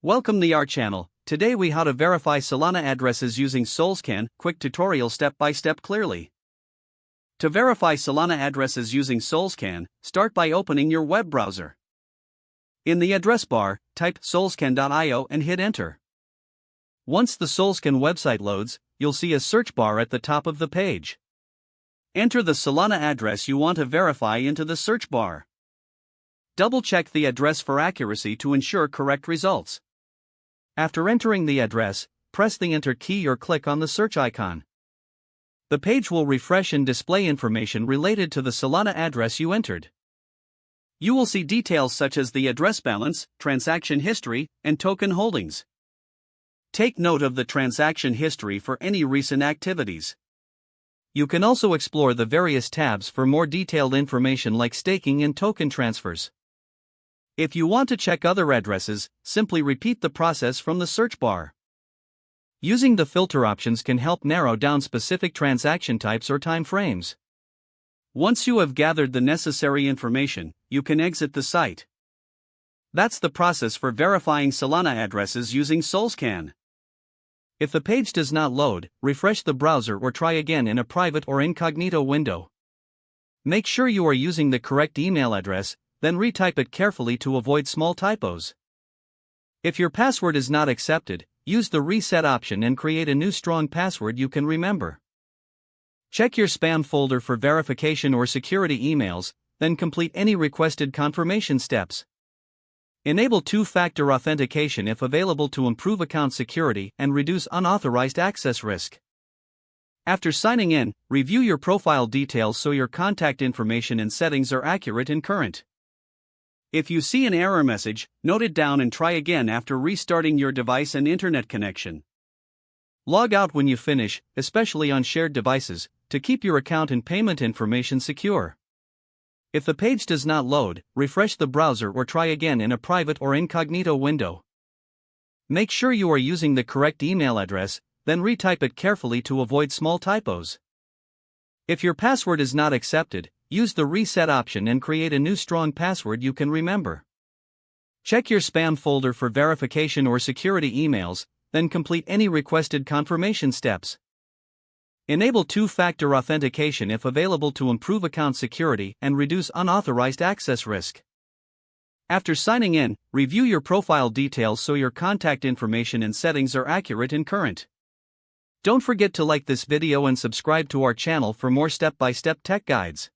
Welcome to our channel. Today we how to verify Solana addresses using Solscan, quick tutorial step by step clearly. To verify Solana addresses using Solscan, start by opening your web browser. In the address bar, type solscan.io and hit enter. Once the Solscan website loads, you'll see a search bar at the top of the page. Enter the Solana address you want to verify into the search bar. Double-check the address for accuracy to ensure correct results. After entering the address, press the Enter key or click on the search icon. The page will refresh and display information related to the Solana address you entered. You will see details such as the address balance, transaction history, and token holdings. Take note of the transaction history for any recent activities. You can also explore the various tabs for more detailed information like staking and token transfers. If you want to check other addresses, simply repeat the process from the search bar. Using the filter options can help narrow down specific transaction types or time frames. Once you have gathered the necessary information, you can exit the site. That's the process for verifying Solana addresses using Solscan. If the page does not load, refresh the browser or try again in a private or incognito window. Make sure you are using the correct email address, then retype it carefully to avoid small typos. If your password is not accepted, use the reset option and create a new strong password you can remember. Check your spam folder for verification or security emails, then complete any requested confirmation steps. Enable two-factor authentication if available to improve account security and reduce unauthorized access risk. After signing in, review your profile details so your contact information and settings are accurate and current. If you see an error message, note it down and try again after restarting your device and internet connection. Log out when you finish, especially on shared devices, to keep your account and payment information secure. If the page does not load, refresh the browser or try again in a private or incognito window. Make sure you are using the correct email address, then retype it carefully to avoid small typos. If your password is not accepted, use the reset option and create a new strong password you can remember. Check your spam folder for verification or security emails, then complete any requested confirmation steps. Enable two-factor authentication if available to improve account security and reduce unauthorized access risk. After signing in, review your profile details so your contact information and settings are accurate and current. Don't forget to like this video and subscribe to our channel for more step-by-step tech guides.